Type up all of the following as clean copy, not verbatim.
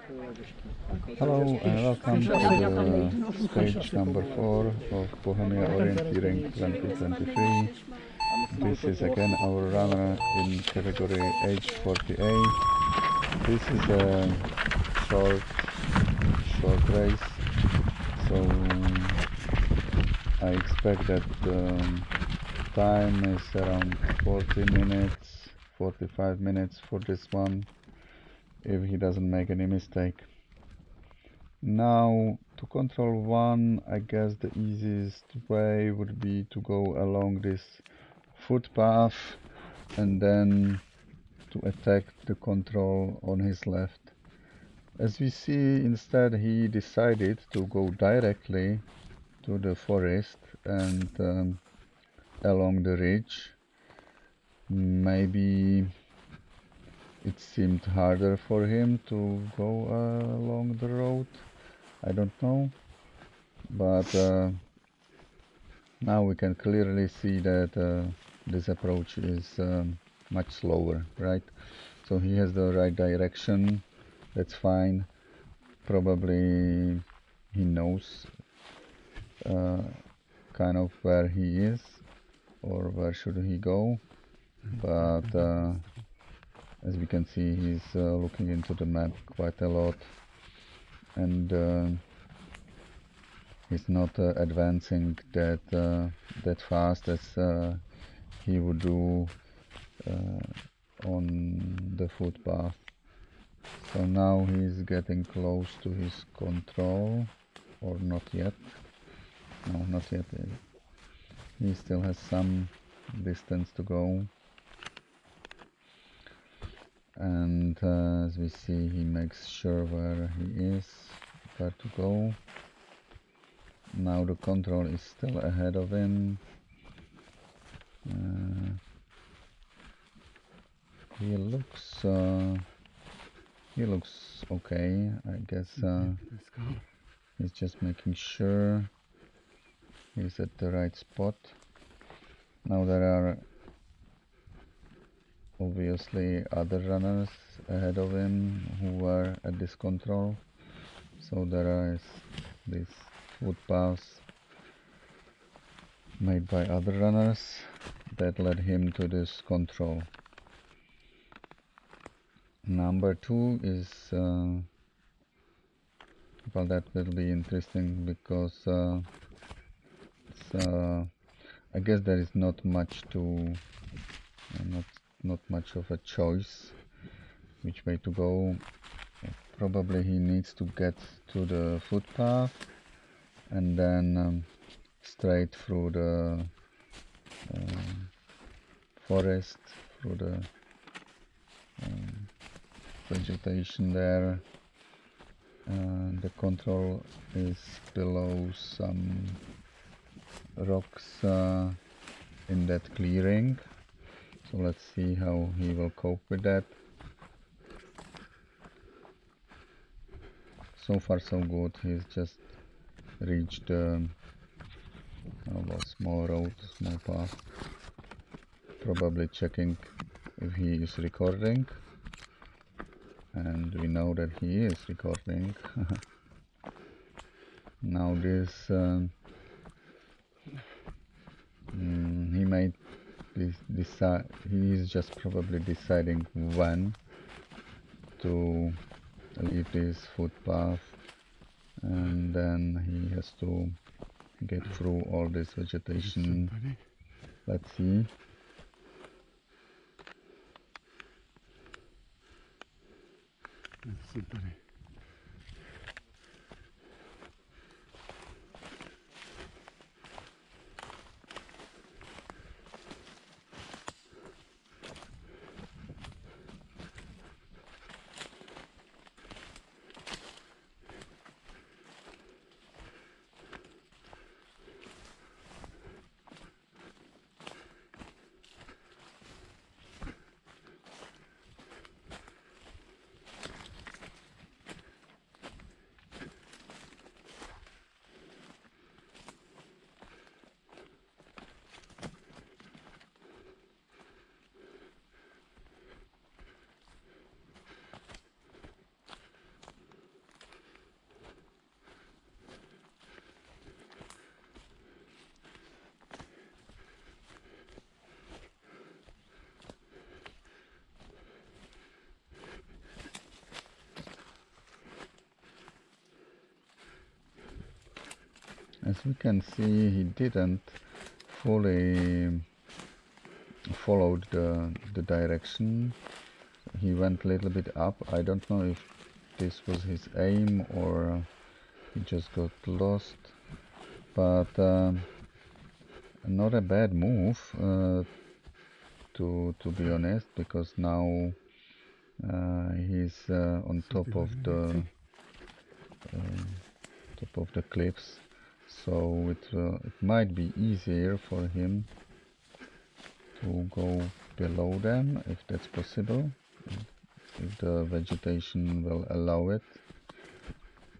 Hello and welcome to the stage number 4 of Bohemia Orienteering 2023. This is again our runner in category H40A. This is a short race, so I expect that time is around 40 minutes, 45 minutes for this one, if he doesn't make any mistake. Now, to control one, I guess the easiest way would be to go along this footpath and then to attack the control on his left. As we see, instead he decided to go directly to the forest and along the ridge. Maybe it seemed harder for him to go along the road. I don't know, but now we can clearly see that this approach is much slower, right? So he has the right direction, that's fine. Probably he knows kind of where he is or where should he go, but as we can see, he's looking into the map quite a lot, and he's not advancing that fast as he would do on the footpath. So now he's getting close to his control, or not yet. No, not yet. He still has some distance to go. And as we see, he makes sure where he is, where to go. Now the control is still ahead of him. He looks okay. I guess he's just making sure he's at the right spot. Now there are obviously other runners ahead of him who are at this control. So there is this footpaths made by other runners that led him to this control. Number 2 is well, that will be interesting because I guess there is not much to not much of a choice which way to go. Probably he needs to get to the footpath and then straight through the forest, through the vegetation there. The control is below some rocks in that clearing, so let's see how he will cope with that. So far so good. He's just reached a small road, small path, probably checking if he is recording, and we know that he is recording. Now this he might decide, he is just probably deciding when to leave this footpath, and then he has to get through all this vegetation. Let's see. As we can see, he didn't fully followed the direction. He went a little bit up. I don't know if this was his aim or he just got lost, but not a bad move, to be honest, because now he's on top of the cliffs, so it might be easier for him to go below them, if that's possible, if the vegetation will allow it.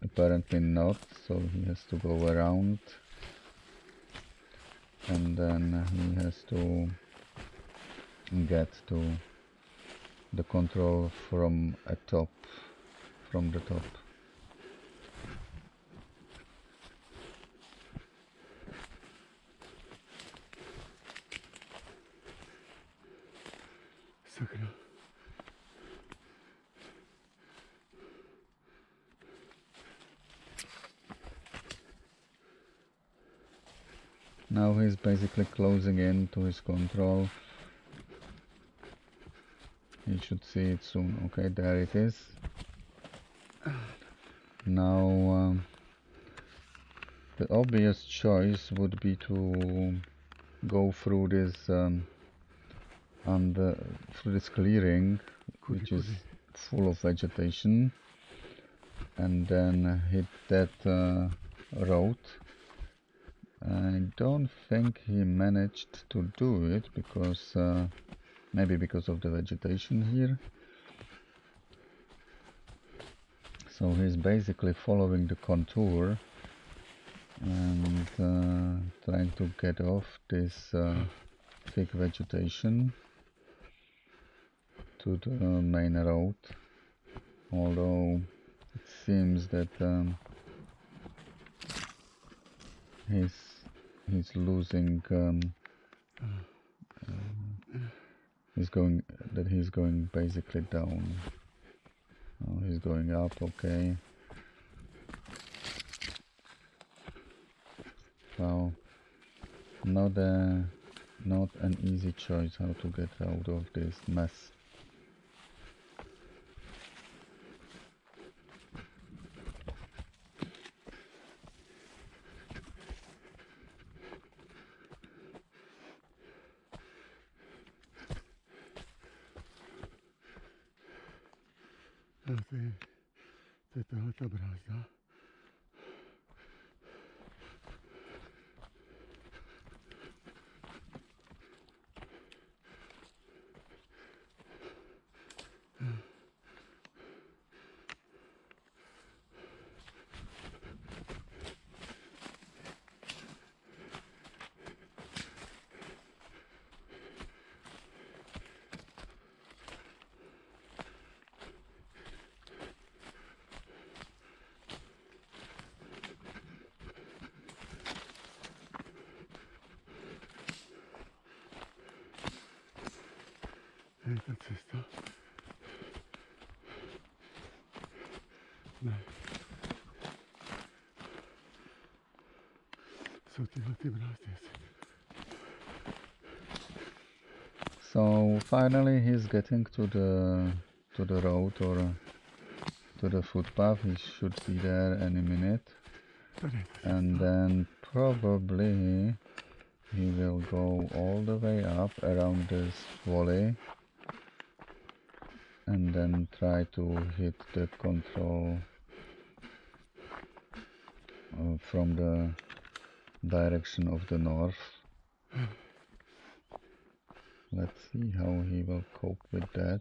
Apparently not, so he has to go around, and then he has to get to the control from the top. Now he's basically closing in to his control. You should see it soon. Okay, there it is. Now the obvious choice would be to go through this through this clearing, which is full of vegetation, and then hit that road. I don't think he managed to do it because maybe because of the vegetation here. So he's basically following the contour and trying to get off this thick vegetation to the main road, although it seems that he's losing he's going basically down. Oh, he's going up. Okay, well, not an easy choice how to get out of this mess. So finally he's getting to the road or to the footpath. He should be there any minute, and then probably he will go all the way up around this valley and then try to hit the control from the direction of the north. Let's see how he will cope with that.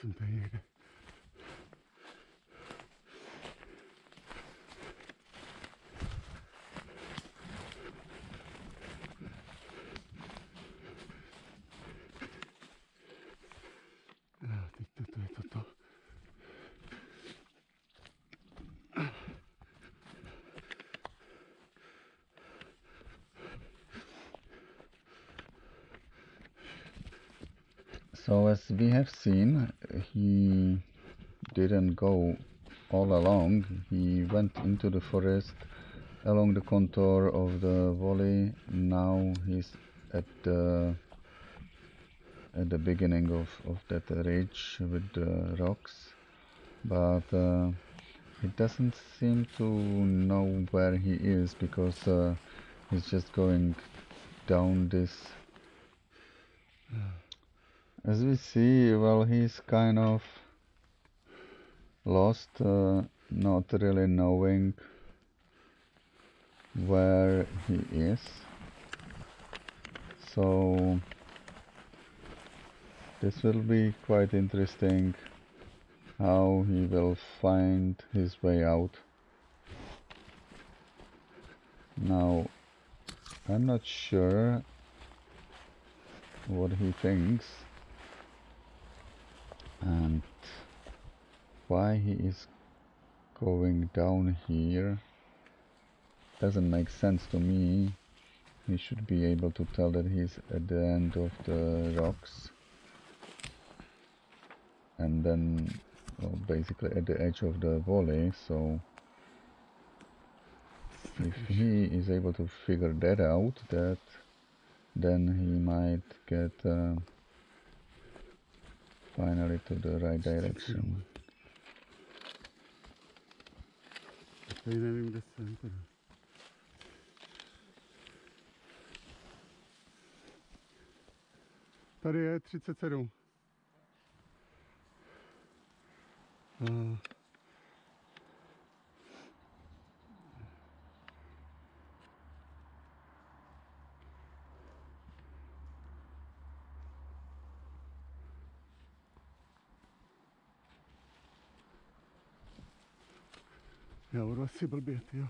jsem tady někde. Teď toto je toto. So as we have seen, he didn't go all along. He went into the forest along the contour of the valley. Now he's at the beginning of that ridge with the rocks, but he doesn't seem to know where he is, because he's just going down this. As we see, well, he's kind of lost, not really knowing where he is. So this will be quite interesting, how he will find his way out. Now, I'm not sure what he thinks and why he is going down here. Doesn't make sense to me. He should be able to tell that he's at the end of the rocks, and then, well, basically at the edge of the valley. So if he is able to figure that out, then he might get finally to the right direction. Tady nevím, kde jsem teda. Tady je 37. Já budu asi blbě, jo.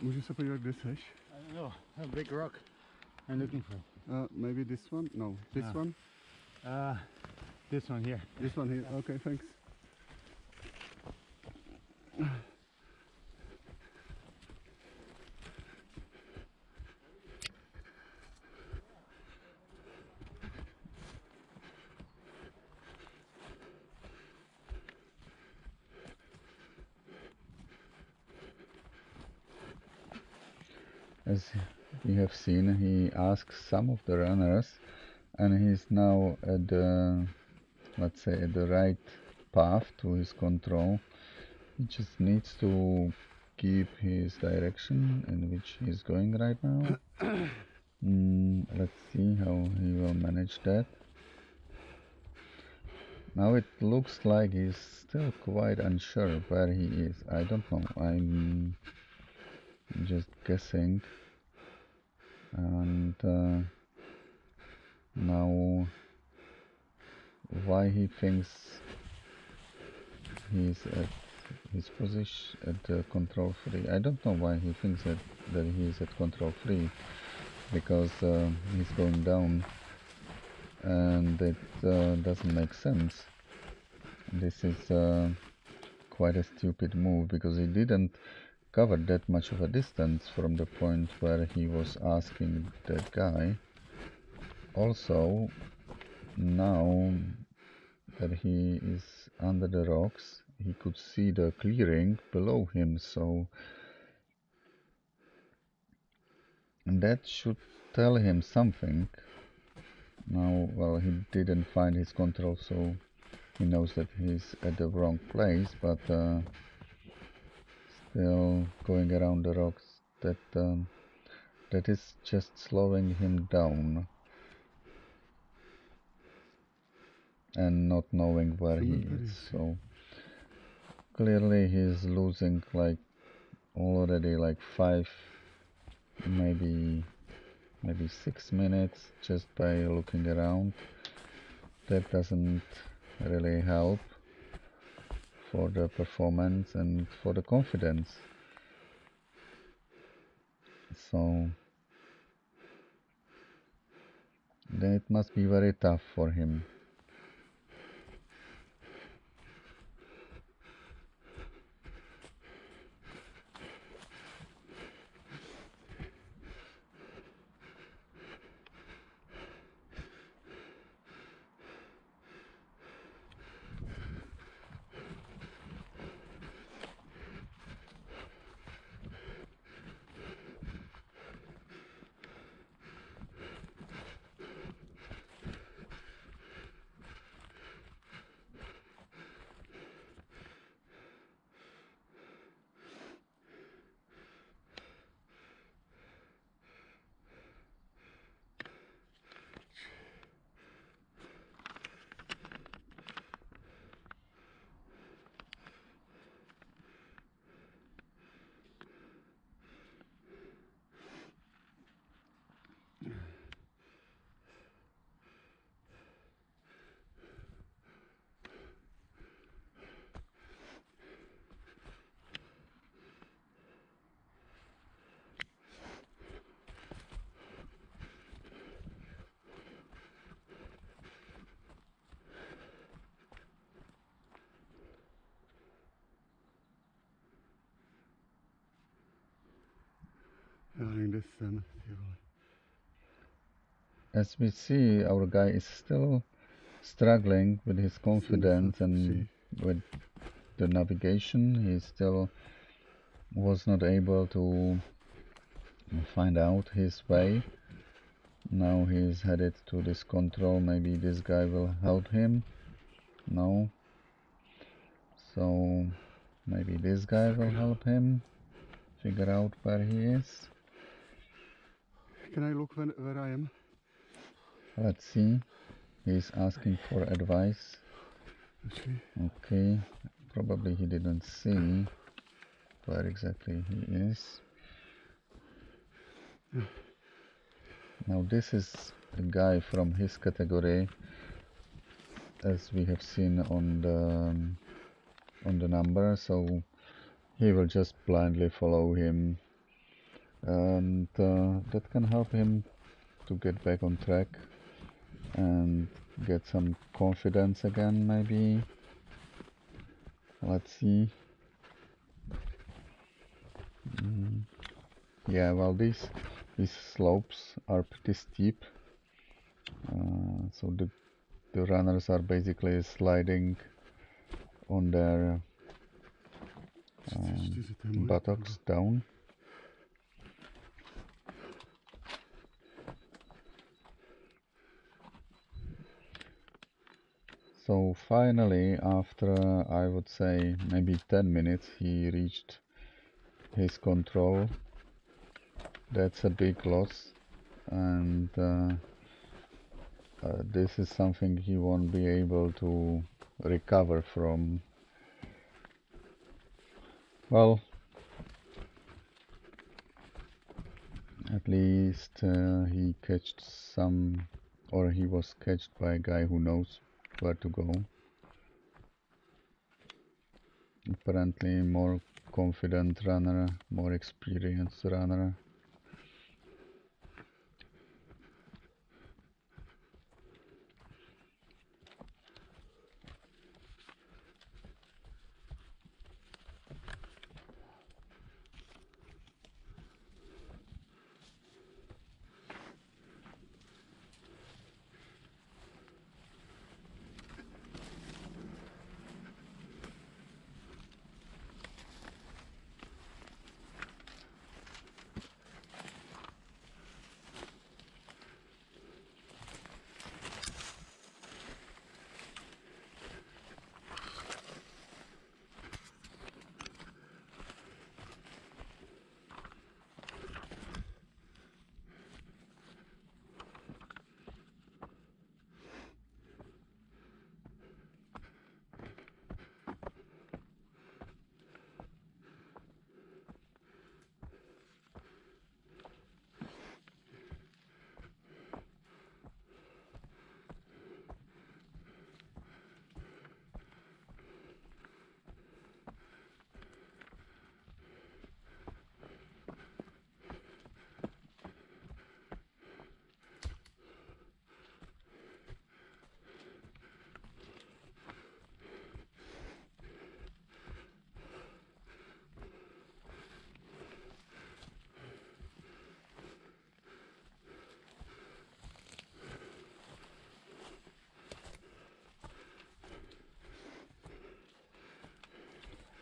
Můžu se podívat, kde seš? I don't know, a big rock I'm looking for. Maybe this one? No, this one? This one here. This one here, okay, thanks. As we have seen, he asks some of the runners, and he's now at the, let's say, at the right path to his control. He just needs to keep his direction in which he's going right now. Let's see how he will manage that. Now it looks like he's still quite unsure where he is. I don't know, I'm just guessing. And now why he thinks he's at his position at control free. I don't know why he thinks that he's at control free, because he's going down, and it doesn't make sense. This is quite a stupid move, because he didn't cover that much of a distance from the point where he was asking that guy. Also, now that he is under the rocks, he could see the clearing below him, so that should tell him something. Now, well, he didn't find his control, so he knows that he's at the wrong place, but still going around the rocks, that is just slowing him down, and not knowing where he is. So clearly he's losing like already like 5, maybe 6 minutes just by looking around. that doesn't really help for the performance and for the confidence. So then it must be very tough for him. Ja, in the sun. As we see, our guy is still struggling with his confidence and with the navigation. He still was not able to find out his way. Now he's headed to this control. Maybe this guy will help him. No. So maybe this guy will help him figure out where he is. Can I look where I am? Let's see. He's asking for advice. Okay. Probably he didn't see where exactly he is. Now this is a guy from his category, as we have seen on the number, so he will just blindly follow him, and that can help him to get back on track and get some confidence again, maybe. Let's see. Yeah, well, these slopes are pretty steep, so the runners are basically sliding on their buttocks down. So finally, after I would say maybe 10 minutes, he reached his control. That's a big loss, and this is something he won't be able to recover from. Well, at least he catched some, or he was catched by a guy who knows where to go. Apparently more confident runner, more experienced runner.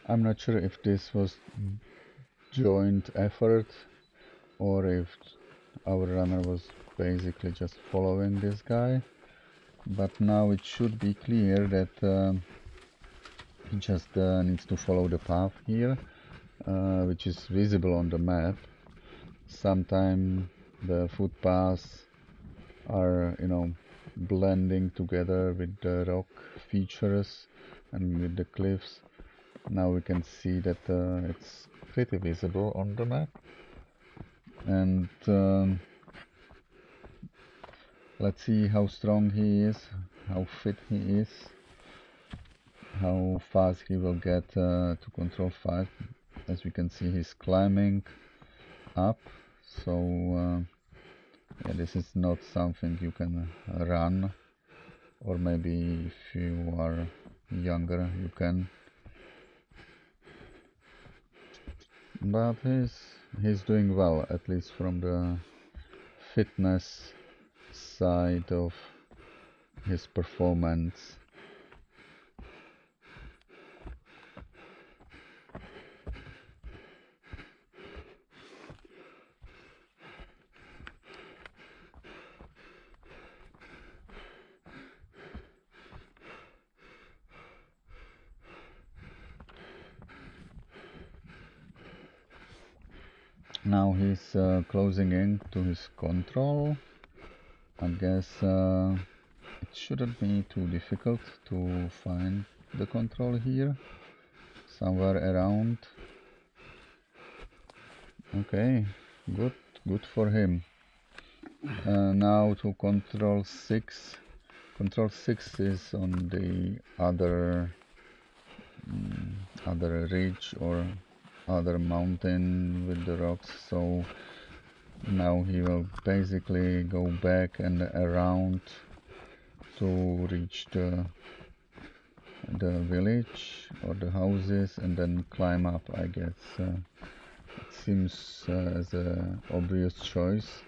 I'm not sure if this was joint effort or if our runner was basically just following this guy, but now it should be clear that he just needs to follow the path here, which is visible on the map. Sometimes the footpaths are, blending together with the rock features and with the cliffs. Now we can see that it's pretty visible on the map. And let's see how strong he is, how fit he is, how fast he will get to control 5. As we can see, he's climbing up, so yeah, this is not something you can run, or maybe if you are younger you can, but he's doing well, at least from the fitness side of his performance. Now he's closing in to his control. I guess it shouldn't be too difficult to find the control here, somewhere around. Okay, good for him. Now to control 6. Control 6 is on the other ridge or other mountain with the rocks, so now he will basically go back and around to reach the village or the houses and then climb up, I guess. It seems as an obvious choice.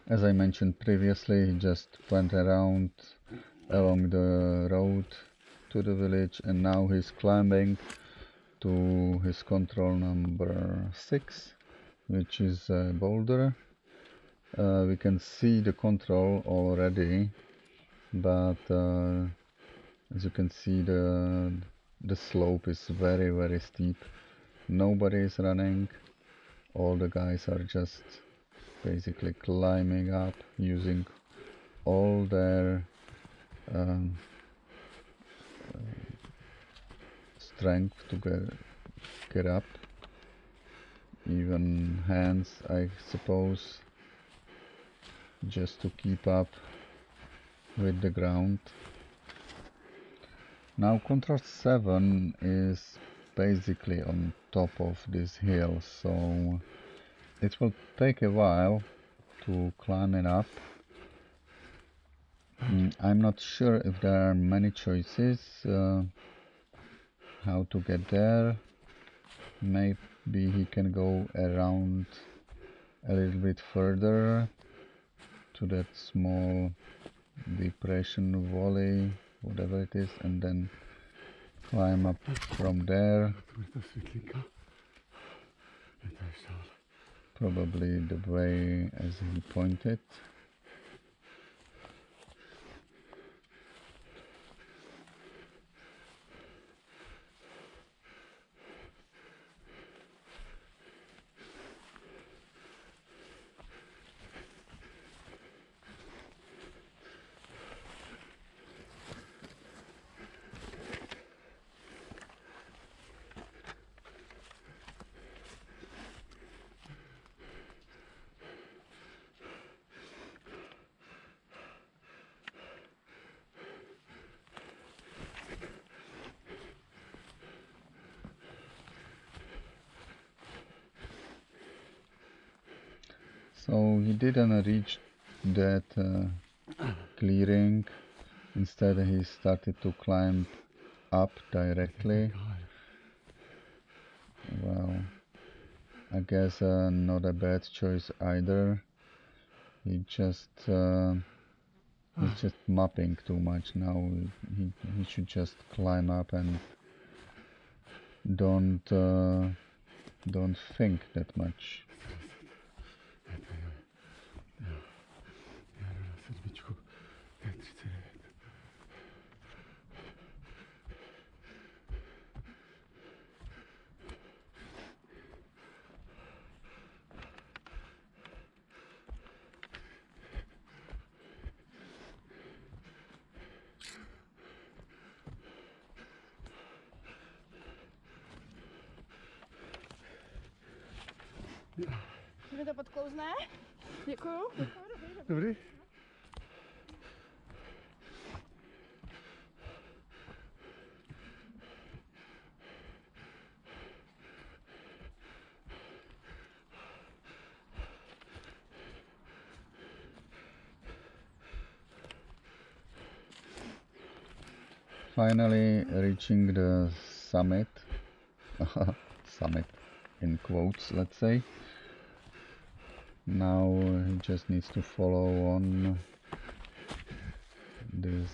As I mentioned previously, he just went around along the road to the village, and now he's climbing to his control number 6, which is a boulder. We can see the control already, but as you can see, the slope is very, very steep. Nobody is running. All the guys are just basically climbing up using all their strength to get up. Even hands, I suppose, just to keep up with the ground. Now control 7 is basically on top of this hill, so it will take a while to climb it up. I'm not sure if there are many choices how to get there. Maybe he can go around a little bit further to that small depression valley, whatever it is, and then climb up from there. Probably the way as he pointed. So he didn't reach that clearing. Instead he started to climb up directly. Well, I guess not a bad choice either. He's just mapping too much now. He should just climb up and don't think that much. Mi to podklouzne? Děkuju. Dobrý. Finally reaching the summit. Summit in quotes, let's say. Now he just needs to follow on this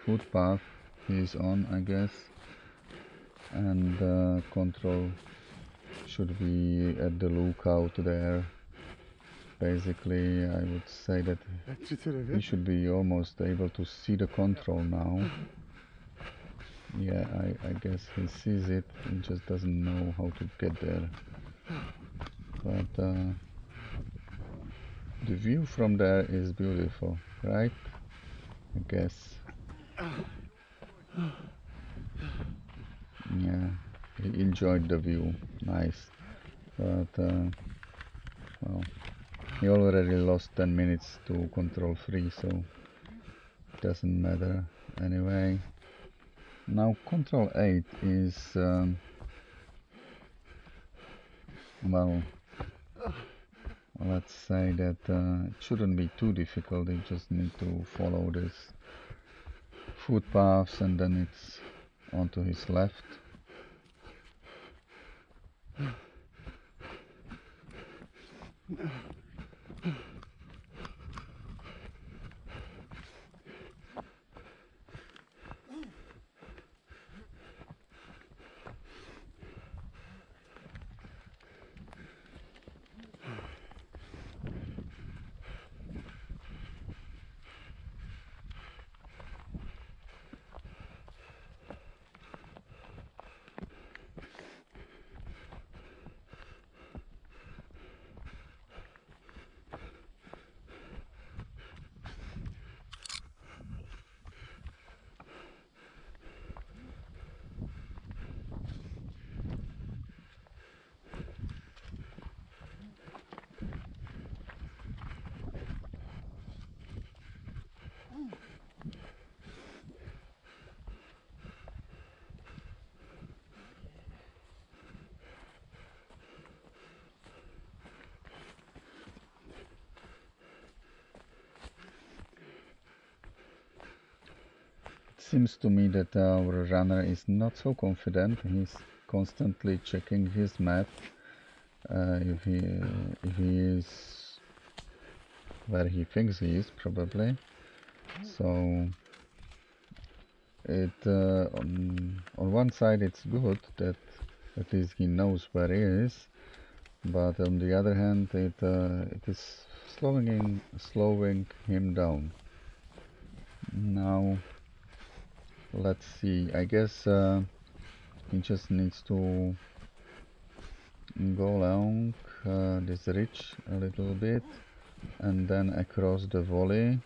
footpath he's on, I guess, and control should be at the lookout there. Basically, I would say that he should be almost able to see the control now. Yeah, I guess he sees it, he just doesn't know how to get there. But the view from there is beautiful, right? I guess. Yeah, he enjoyed the view, nice. But well, he already lost 10 minutes to control 3, so it doesn't matter anyway. Now control 8 is well, let's say that it shouldn't be too difficult. You just need to follow this footpaths and then it's onto his left. seems to me that our runner is not so confident. He's constantly checking his map if he is where he thinks he is, probably. So it on one side it's good that at least he knows where he is, but on the other hand it is slowing him down. Now let's see. I guess he just needs to go along this ridge a little bit and then across the valley.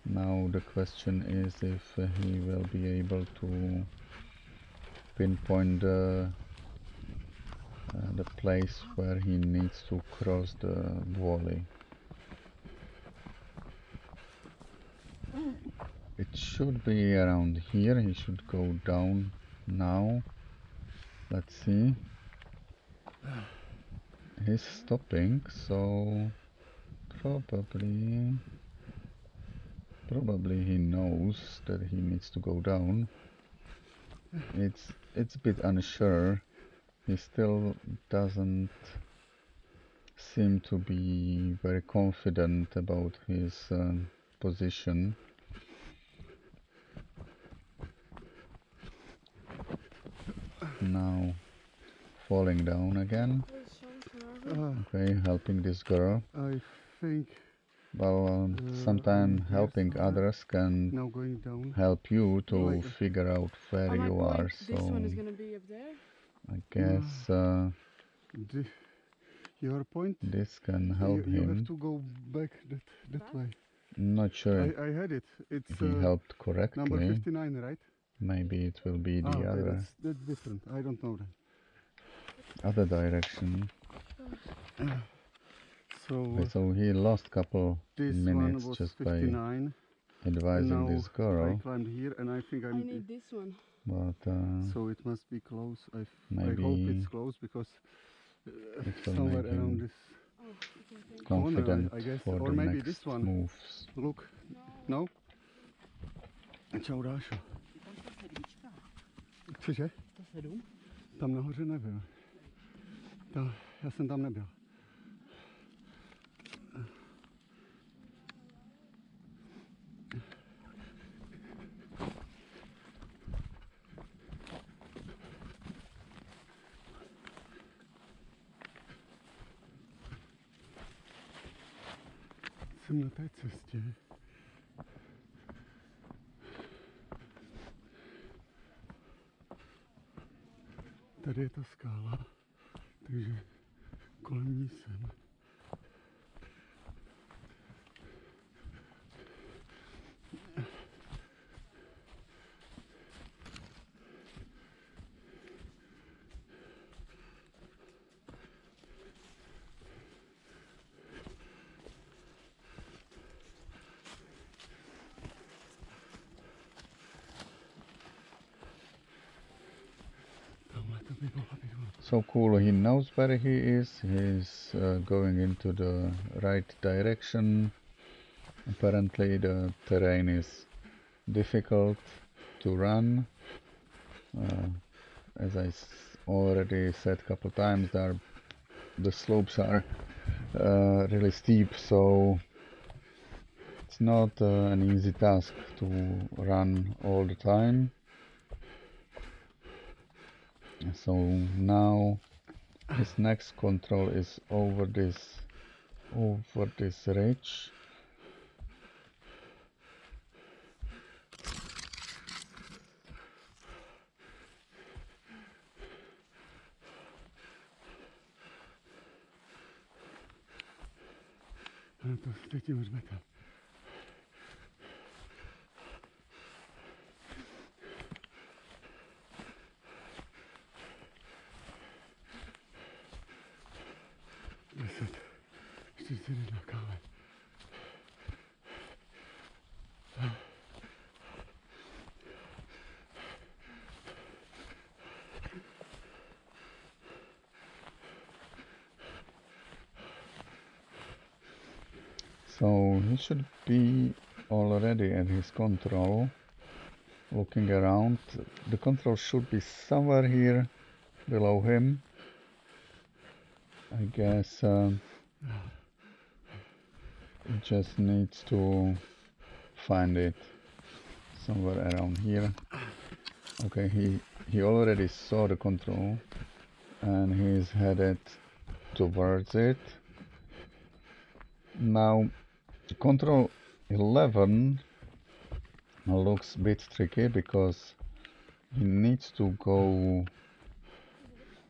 Now the question is if he will be able to pinpoint the place where he needs to cross the valley. It should be around here. He should go down now. Let's see. He's stopping, so probably he knows that he needs to go down. It's a bit unsure. He still doesn't seem to be very confident about his position. Now falling down again. Okay, helping this girl. I think Well, sometimes helping others can now going down. help you to figure out where you are. This So one is gonna be up there. I guess Your point? this can help you him. have to go back that way. Not sure I had it. It's if he helped correctly. number 59, right? Maybe it will be the okay, other that's different. I don't know that. other direction. So So he lost couple this minutes one was just 59. by advising and now this girl. I climbed here, and I think I need this one. But so it must be close. I maybe hope it's close because it will somewhere make him around this confident corner, I guess, for or the maybe next this one. moves. Look, no? Čau, Dášo. Cože? Tam nahoře nebyl. Já jsem tam nebyl. Jsem na té cestě. Tady je ta skála, takže kolem ní jsem. So cool, he knows where he is, he's going into the right direction. Apparently the terrain is difficult to run. As I already said a couple times, the slopes are really steep, so it's not an easy task to run all the time. So now his next control is over this ridge. To teď už jsme tam. So he should be already at his control. looking around. The control should be somewhere here below him. I guess it just needs to find it somewhere around here. Okay, he already saw the control and he's headed towards it. Now control 11 looks a bit tricky because he needs to go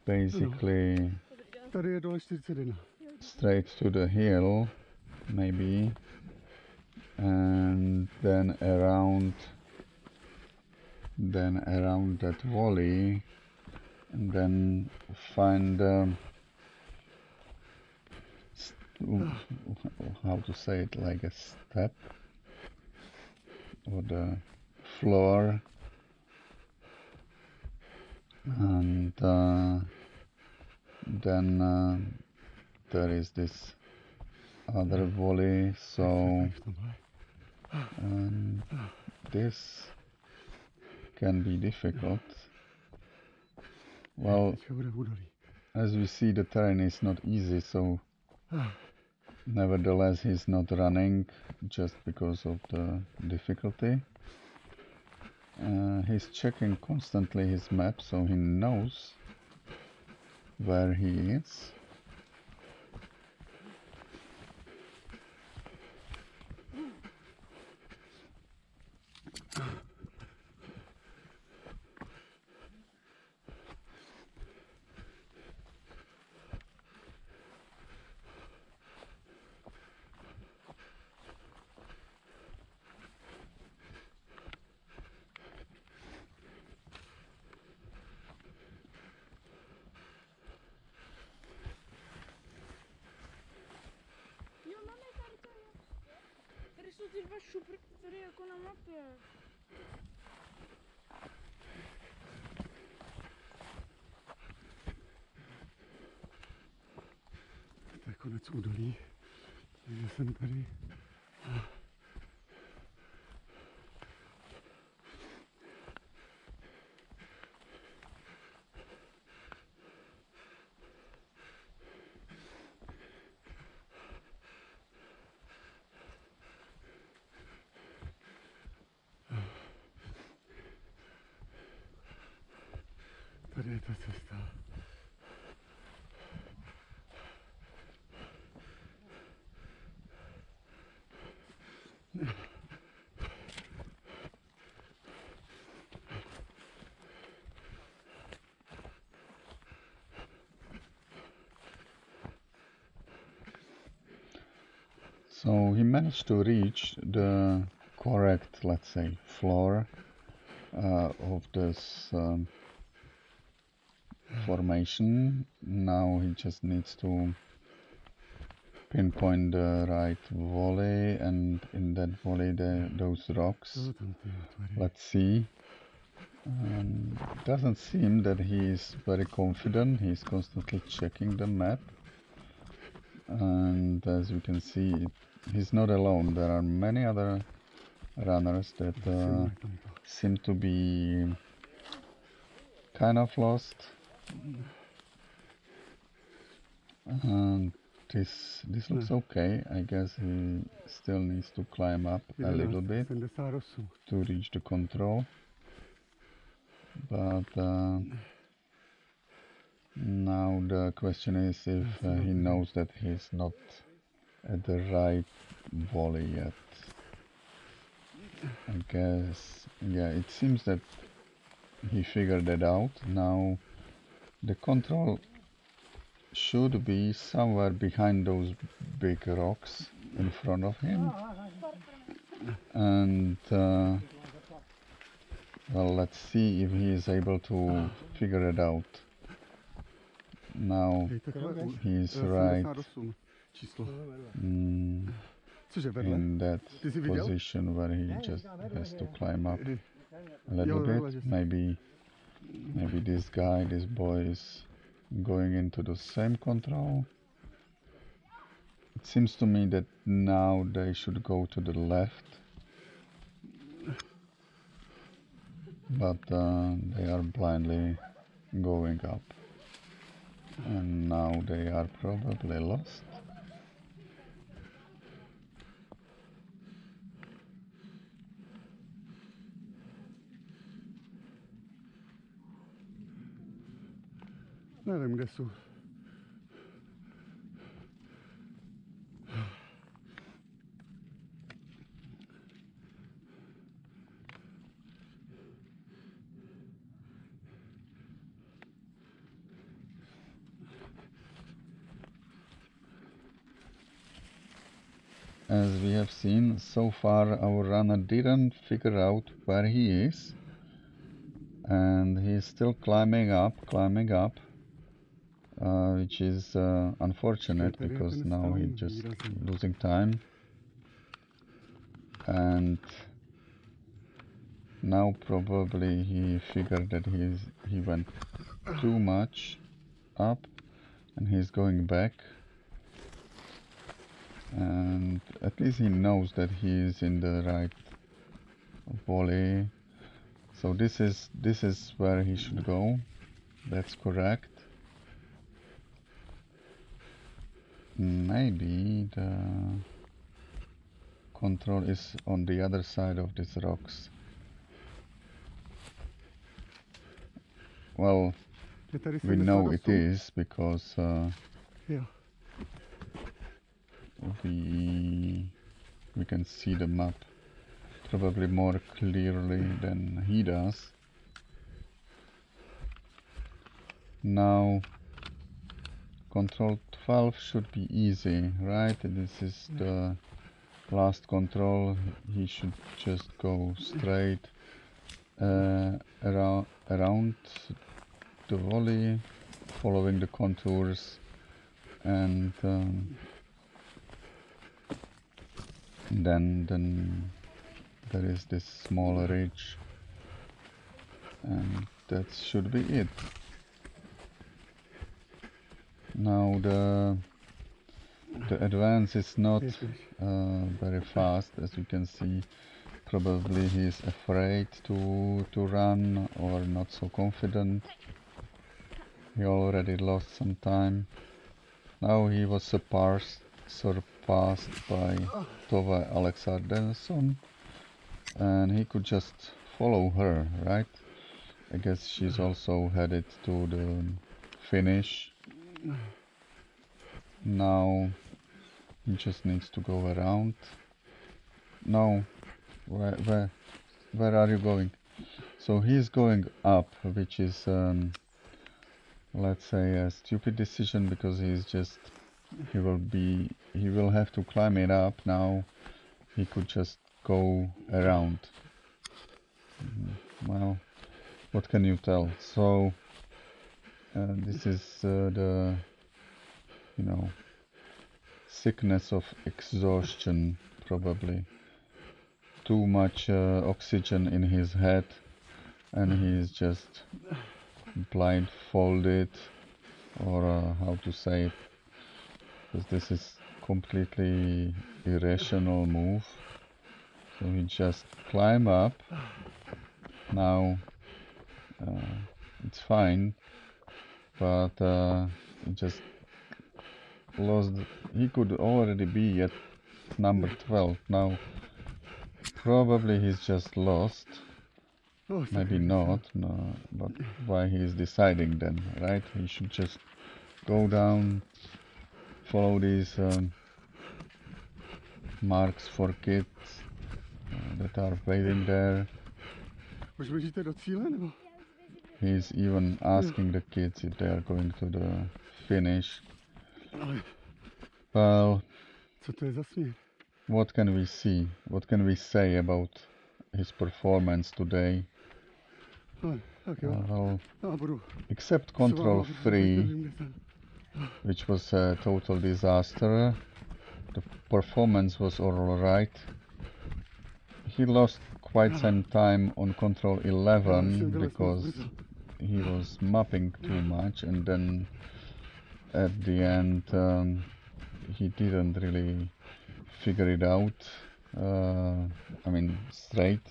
basically Tady je dole 41. straight to the hill, maybe, and then around that valley, and then find how to say it, like a step or the floor, and then there is this other volley, so this can be difficult. Well, as we see, the terrain is not easy, so nevertheless he's not running just because of the difficulty. He's checking constantly his map, so he knows where he is. Jo, máme tady to. Tady jsou ty dva šuprky, tady jako na mapě. To je konec údolí. Takže jsem tady. Tady je ta cesta. So he managed to reach the correct, let's say, floor of this formation. Now he just needs to pinpoint the right volley, and in that volley those rocks. Let's see. Doesn't seem that he is very confident. He's constantly checking the map, and as we can see, he's not alone. There are many other runners that seem to be kind of lost. And this looks okay. I guess he still needs to climb up a little bit to reach the control. But now the question is if he knows that he's not at the right volley yet. I guess, yeah, it seems that he figured that out. Now the control should be somewhere behind those big rocks in front of him. And well, let's see if he is able to figure it out. Now he's right in that position where he just has to climb up a little bit. Maybe this boy is going into the same control. It seems to me that now they should go to the left. but they are blindly going up. And now they are probably lost. Nevím, kde jsou. As we have seen, so far our runner didn't figure out where he is. And he's still climbing up, which is unfortunate because now he's just losing time. And now probably he figured that he went too much up and he's going back. And at least he knows that he is in the right valley. So this is where he should go. That's correct. Maybe the control is on the other side of these rocks. Well, we know it is because Yeah. we can see the map probably more clearly than he does. Now control 12 should be easy, right? This is the last control. He should just go straight around the valley, following the contours, and then there is this small ridge, and that should be it. Now the advance is not very fast, as you can see. Probably he's afraid to run or not so confident. He already lost some time. Now he was surpassed by Tove Alexandersson, and he could just follow her, right? I guess she's also headed to the finish. Now he just needs to go around. No, where are you going? So he's going up, which is let's say a stupid decision, because he will have to climb it up. Now he could just go around. Well, what can you tell? So this is the sickness of exhaustion, probably. Too much oxygen in his head, and he's just blindfolded, or how to say it, because this is completely irrational move. So he just climb up. Now it's fine, but he just lost. He could already be at number 12 now. Probably he's just lost. Maybe not, no, but why he is deciding then, right? He should just go down, follow these marks for kids that are waiting there. Už běžíte do cíle, nebo? He's even asking the kids if they are going to the finish. Well, Co to je za směr? what can we see? What can we say about his performance today? Tak jo. Well, Já budu. except control 3, which was a total disaster, the performance was alright. He lost quite some time on control 11 because he was mapping too much, and then at the end he didn't really figure it out, I mean straight.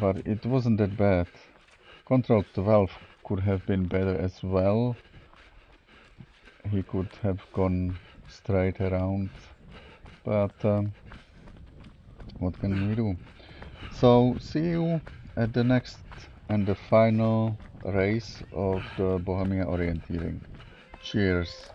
but it wasn't that bad. Control 12 could have been better as well. He could have gone straight around, but what can we do? So see you at the next and the final race of the Bohemia Orienteering. Cheers!